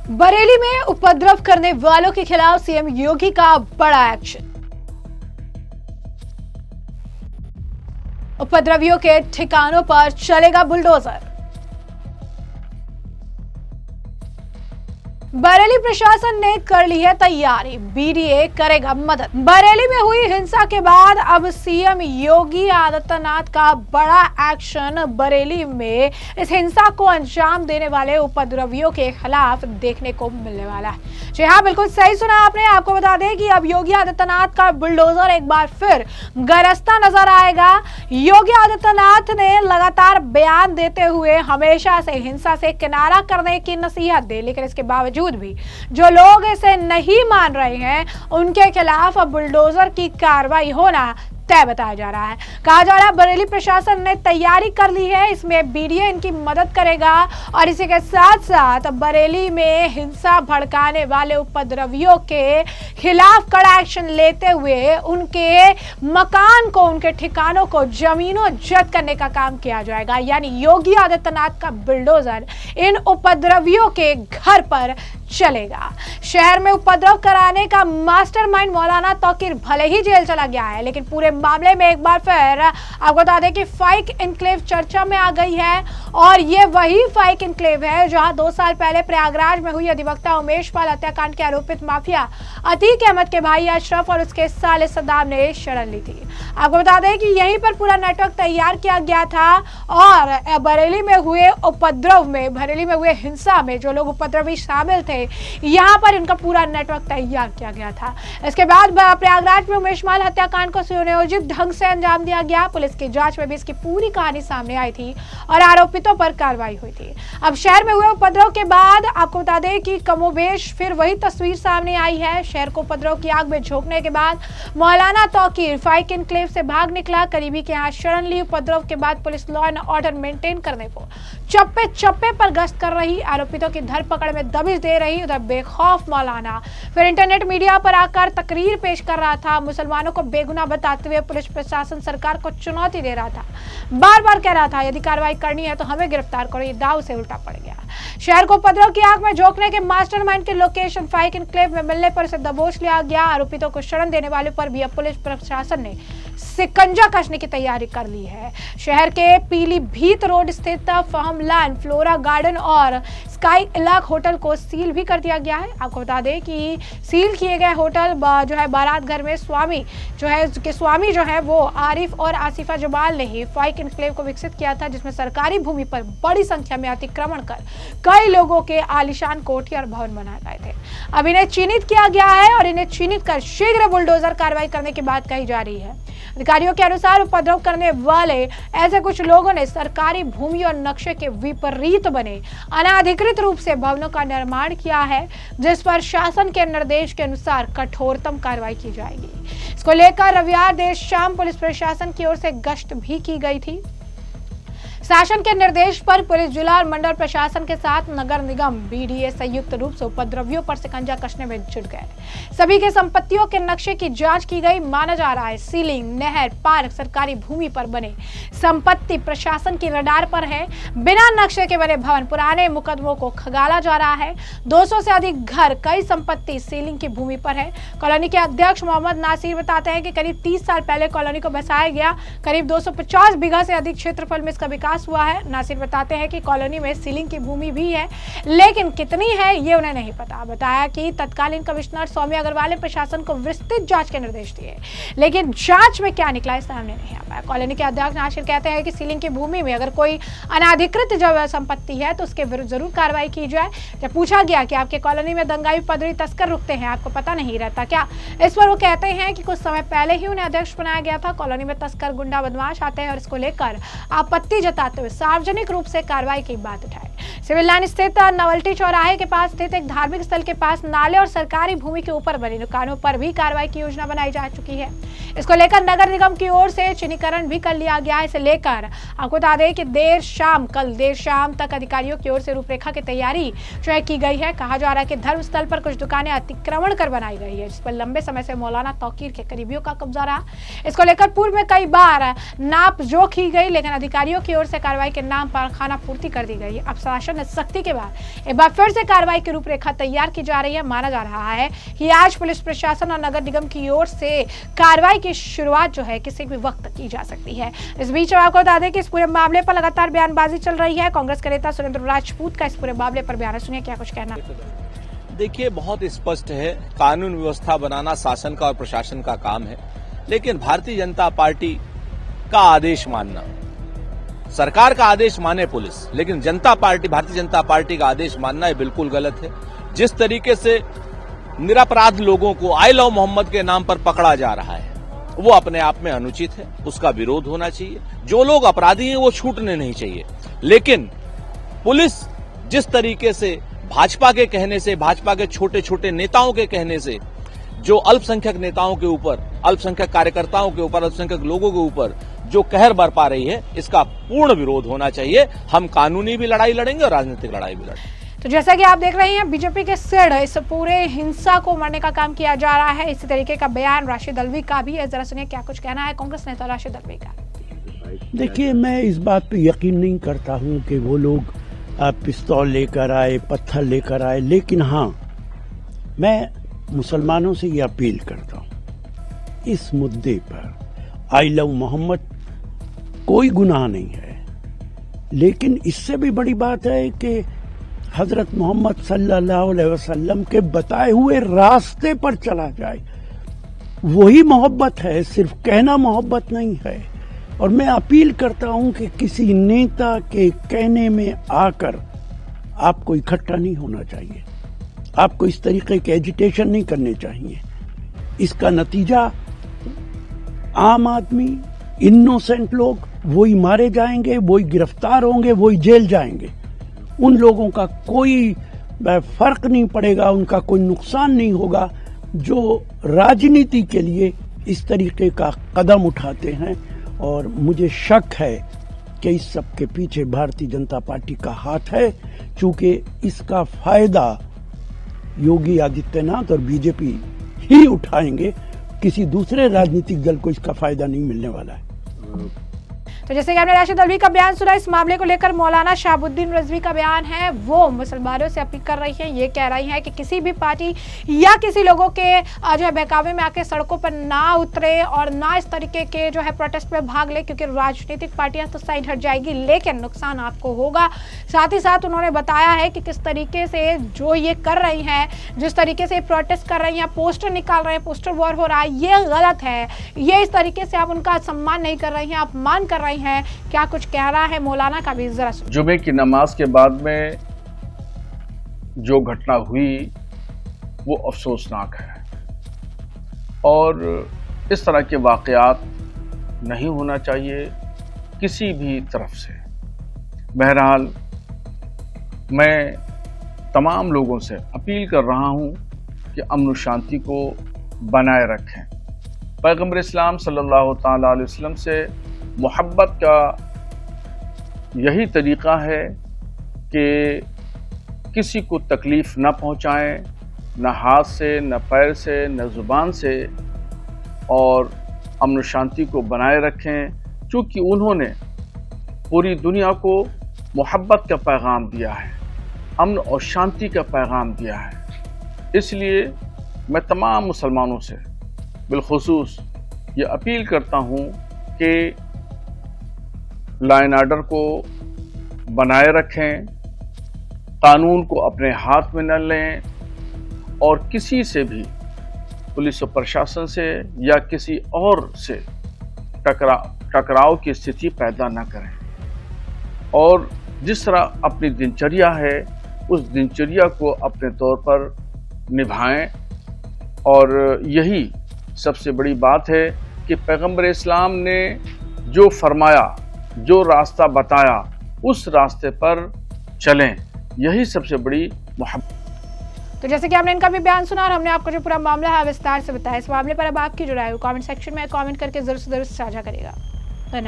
बरेली में उपद्रव करने वालों के खिलाफ सीएम योगी का बड़ा एक्शन। उपद्रवियों के ठिकानों पर चलेगा बुलडोजर। बरेली प्रशासन ने कर ली है तैयारी, बीडीए करेगा मदद। बरेली में हुई हिंसा के बाद अब सीएम योगी आदित्यनाथ का बड़ा एक्शन बरेली में इस हिंसा को अंजाम देने वाले उपद्रवियों के खिलाफ देखने को मिलने वाला है। जी हाँ, बिल्कुल सही सुना आपने। आपको बता दें कि अब योगी आदित्यनाथ का बुलडोजर एक बार फिर गरजता नजर आएगा। योगी आदित्यनाथ ने लगातार बयान देते हुए हमेशा से हिंसा से किनारा करने की नसीहत दी, लेकिन इसके बावजूद भी जो लोग इसे नहीं मान रहे हैं उनके खिलाफ अब बुलडोजर की कार्रवाई होना तय बताया जा रहा है। कहा जा रहा है बरेली प्रशासन ने तैयारी कर ली है, इसमें बीडीए इनकी मदद करेगा और इसी के साथ साथ बरेली में हिंसा भड़काने वाले उपद्रवियों के खिलाफ कड़ा एक्शन लेते हुए उनके मकान को, उनके ठिकानों को, जमीनों जब्त करने का काम किया जाएगा। यानी योगी आदित्यनाथ का बुलडोजर इन उपद्रवियों के घर पर चलेगा। शहर में उपद्रव कराने का मास्टरमाइंड मौलाना तौकीर भले ही जेल चला गया है, लेकिन पूरे मामले में एक बार फिर आपको बता दें कि फाइक एन्क्लेव चर्चा में आ गई है और ये वही फाइक एन्क्लेव है जहां 2 साल पहले प्रयागराज में हुई अधिवक्ता उमेश पाल हत्याकांड के आरोपित माफिया अतीक अहमद के भाई अशरफ और उसके साले सद्दाम ने शरण ली थी। आपको बता दें कि यहीं पर पूरा नेटवर्क तैयार किया गया था और बरेली में हुए उपद्रव में, बरेली में हुए हिंसा में जो लोग उपद्रवी शामिल थे, यहाँ पर इनका पूरा नेटवर्क तैयार किया गया था। इसके बाद प्रयागराज में उमेश पाल हत्याकांड को सुनियोजित ढंग से अंजाम दिया गया। पुलिस की जांच में भी इसकी पूरी कहानी सामने आई थी और आरोपितों पर कार्रवाई हुई थी। अब शहर में हुए उपद्रव के बाद आपको बता दें कि कमोबेश फिर वही तस्वीर सामने आई है। शहर को उपद्रव की आग में झोंकने के बाद मौलाना तौकीर फाइक एन्क्लेव से भाग निकला, करीबी के यहाँ शरण ली। उपद्रव के बाद police law and order maintain करने को चप्पे चप्पे पर गश्त कर रही, आरोपितों की धरपकड़ में दबिश दे रही। उधर बेखौफ मौलाना फिर इंटरनेट मीडिया पर आकर तकरीर पेश कर रहा था। मुसलमानों को बेगुनाह बताते हुए पुलिस प्रशासन सरकार को चुनौती दे रहा था, बार बार कह रहा था यदि कार्रवाई करनी है तो हमें गिरफ्तार करो। ये दाव से उल्टा पड़ गया। शहर को उपद्रव की आग में झोंकने के मास्टरमाइंड के लोकेशन फाइक एन्क्लेव में मिलने पर उसे दबोच लिया गया। आरोपितों को शरण देने वाले पर भी अब पुलिस प्रशासन ने शिकंजा कसने की तैयारी कर ली है। शहर के पीलीभीत रोड स्थित फहमलैंड, फ्लोरा गार्डन और स्काई इलाक होटल को सील भी कर दिया गया है। आपको बता दें कि सील किए गए होटल जो है बारात घर में स्वामी जो है वो आरिफ और आसिफा जमाल ने ही फाइक एन्क्लेव को विकसित किया था, जिसमें सरकारी भूमि पर बड़ी संख्या में अतिक्रमण कर कई लोगों के आलीशान कोठी और भवन बनाए गए थे। अब इन्हें चिन्हित किया गया है और इन्हें चिन्हित कर शीघ्र बुलडोजर कार्रवाई करने की बात कही जा रही है। अधिकारियों के अनुसार उपद्रव करने वाले ऐसे कुछ लोगों ने सरकारी भूमि और नक्शे के विपरीत बने अनाधिकृत रूप से भवनों का निर्माण किया है, जिस पर शासन के निर्देश के अनुसार कठोरतम कार्रवाई की जाएगी। इसको लेकर रविवार देर शाम पुलिस प्रशासन की ओर से गश्त भी की गई थी। शासन के निर्देश पर पुलिस, जिला और मंडल प्रशासन के साथ नगर निगम, बीडीए संयुक्त रूप से उपद्रवियों पर शिकंजा कसने में जुट गए। सभी के संपत्तियों के नक्शे की जांच की गई। माना जा रहा है सीलिंग, नहर, पार्क सरकारी भूमि पर बने संपत्ति प्रशासन की रडार पर है। बिना नक्शे के बने भवन, पुराने मुकदमों को खंगाला जा रहा है। 200 से अधिक घर, कई संपत्ति सीलिंग की भूमि पर है। कॉलोनी के अध्यक्ष मोहम्मद नासिर बताते हैं कि करीब 30 साल पहले कॉलोनी को बसाया गया। करीब 250 बीघा से अधिक क्षेत्रफल में इसका विकास हुआ है। नासिर बताते हैं कि कॉलोनी में सीलिंग की भूमि भी है, लेकिन कितनी है ये उन्हें नहीं पता। बताया कि तत्कालीन कमिश्नर सौम्य अग्रवाल ने प्रशासन को विस्तृत जांच के निर्देश दिए, लेकिन जांच में क्या निकला इस सामने नहीं आ पाया। कॉलोनी के अध्यक्ष नासिर कहते हैं कि सीलिंग की भूमि में अगर कोई अनाधिकृत जब संपत्ति है तो उसके विरुद्ध जरूर कार्रवाई की जाए। जब पूछा गया कि आपके कॉलोनी में दंगाई उपद्रवी तस्कर रुकते हैं, आपको पता नहीं रहता क्या? इस पर वो कहते हैं कि कुछ समय पहले ही उन्हें अध्यक्ष बनाया गया था। कॉलोनी में तस्कर, गुंडा, बदमाश आते हैं और इसको लेकर आपत्ति जताते हुए सार्वजनिक रूप से कार्रवाई की बात उठाई। सिविल लाइन स्थित नवल्टी चौराहे के पास स्थित एक धार्मिक स्थल के पास नाले और सरकारी भूमि के ऊपर बनी दुकानों पर भी कार्रवाई की योजना बनाई जा चुकी है। इसको लेकर नगर निगम की ओर से चिन्हीकरण भी कर लिया गया है। इसे लेकर आपको बता दें कि कल देर शाम तक अधिकारियों की ओर से रूपरेखा की तैयारी जो की गई है। कहा जा रहा है कि धर्म स्थल पर कुछ दुकानें अतिक्रमण कर बनाई गई है, जिस पर लंबे समय से मौलाना तौकीर के करीबियों का कब्जा रहा। इसको लेकर पूर्व में कई बार नाप जोख की गई, लेकिन अधिकारियों की ओर से कार्रवाई के नाम पर खाना पूर्ति कर दी गई। अब प्रशासन सख्ती के बाद एक बार फिर से कार्रवाई की रूपरेखा तैयार की जा रही है। माना जा रहा है कि आज पुलिस प्रशासन और नगर निगम की ओर से कार्रवाई की शुरुआत जो है किसी भी वक्त की जा सकती है। इस बीच आपको बता दें कि इस पूरे मामले पर लगातार बयानबाजी चल रही है। कांग्रेस के नेता सुरेंद्र राजपूत का इस पूरे मामले पर बयान है, सुनिए क्या कुछ कहना। देखिए, बहुत स्पष्ट है, कानून व्यवस्था बनाना शासन का और प्रशासन का काम है, लेकिन भारतीय जनता पार्टी का आदेश मानना, सरकार का आदेश माने पुलिस, लेकिन भारतीय जनता पार्टी का आदेश मानना ये बिल्कुल गलत है। जिस तरीके से निरपराध लोगों को आई लव मोहम्मद के नाम पर पकड़ा जा रहा है वो अपने आप में अनुचित है, उसका विरोध होना चाहिए। जो लोग अपराधी हैं वो छूटने नहीं चाहिए, लेकिन पुलिस जिस तरीके से भाजपा के कहने से, भाजपा के छोटे छोटे नेताओं के कहने से जो अल्पसंख्यक नेताओं के ऊपर, अल्पसंख्यक कार्यकर्ताओं के ऊपर, अल्पसंख्यक लोगों के ऊपर जो कहर बरपा रही है, इसका पूर्ण विरोध होना चाहिए। हम कानूनी भी लड़ाई लड़ेंगे और राजनीतिक लड़ाई भी लड़ेंगे। तो जैसा कि आप देख रहे हैं, बीजेपी के सिर इस पूरे हिंसा को मरने का काम किया जा रहा है। इसी तरीके का बयान राशिद अल्वी का भी है। जरा सुनिए क्या कुछ कहना है कांग्रेस नेता राशिद अल्वी का। देखिए, मैं इस बात पे यकीन नहीं करता हूं कि वो लोग पिस्तौल लेकर आए, पत्थर लेकर आए, लेकिन हाँ, मैं मुसलमानों से ये अपील करता हूं, इस मुद्दे पर आई लव मोहम्मद कोई गुनाह नहीं है, लेकिन इससे भी बड़ी बात है कि हजरत मोहम्मद सल्लल्लाहु अलैहि वसल्लम के बताए हुए रास्ते पर चला जाए, वही मोहब्बत है, सिर्फ कहना मोहब्बत नहीं है। और मैं अपील करता हूं कि किसी नेता के कहने में आकर आपको इकट्ठा नहीं होना चाहिए, आपको इस तरीके के एजिटेशन नहीं करने चाहिए। इसका नतीजा आम आदमी, इनोसेंट लोग वही मारे जाएंगे, वही गिरफ्तार होंगे, वही जेल जाएंगे। उन लोगों का कोई फर्क नहीं पड़ेगा, उनका कोई नुकसान नहीं होगा जो राजनीति के लिए इस तरीके का कदम उठाते हैं। और मुझे शक है कि इस सब के पीछे भारतीय जनता पार्टी का हाथ है, क्योंकि इसका फायदा योगी आदित्यनाथ और बीजेपी ही उठाएंगे, किसी दूसरे राजनीतिक दल को इसका फायदा नहीं मिलने वाला है। तो जैसे कि आपने राशिद अल्वी का बयान सुना, इस मामले को लेकर मौलाना शहाबुद्दीन रिजवी का बयान है। वो मुसलमानों से अपील कर रही हैं, ये कह रही हैं कि किसी भी पार्टी या किसी लोगों के जो है बहकावे में आके सड़कों पर ना उतरे और ना इस तरीके के जो है प्रोटेस्ट में भाग ले, क्योंकि राजनीतिक पार्टियां तो साइड हट जाएगी, लेकिन नुकसान आपको होगा। साथ ही साथ उन्होंने बताया है कि किस तरीके से जो ये कर रही हैं, जिस तरीके से प्रोटेस्ट कर रही हैं, पोस्टर निकाल रहे हैं, पोस्टर वॉर हो रहा है, ये गलत है। ये इस तरीके से आप उनका सम्मान नहीं कर रही हैं, अपमान कर रही हैं। क्या कुछ कह रहा है मौलाना का भी जरा सुनिए। जुमे की नमाज के बाद में जो घटना हुई वो अफसोसनाक है और इस तरह के वाकयात नहीं होना चाहिए किसी भी तरफ से। बहरहाल मैं तमाम लोगों से अपील कर रहा हूं कि अमन और शांति को बनाए रखें। पैगंबर इस्लाम सल्लल्लाहु ताला अलैहि वसल्लम से मोहब्बत का यही तरीक़ा है कि किसी को तकलीफ़ न पहुँचाएं, न हाथ से, न पैर से, न ज़ुबान से, और अमन शांति को बनाए रखें, क्योंकि उन्होंने पूरी दुनिया को मोहब्बत का पैगाम दिया है, अमन और शांति का पैगाम दिया है। इसलिए मैं तमाम मुसलमानों से बिलखुसूस ये अपील करता हूँ कि लॉ एंड ऑर्डर को बनाए रखें, कानून को अपने हाथ में न लें और किसी से भी, पुलिस और प्रशासन से या किसी और से टकराव की स्थिति पैदा न करें। और जिस तरह अपनी दिनचर्या है उस दिनचर्या को अपने तौर पर निभाएं। और यही सबसे बड़ी बात है कि पैगंबर इस्लाम ने जो फरमाया, जो रास्ता बताया, उस रास्ते पर चलें। यही सबसे बड़ी मोहब्बत। तो जैसे कि आपने इनका भी बयान सुना और हमने आपको जो पूरा मामला है विस्तार से बताया। इस मामले पर अब आपकी जो राय है कमेंट सेक्शन में कमेंट करके जरूर से जरूर साझा करेगा।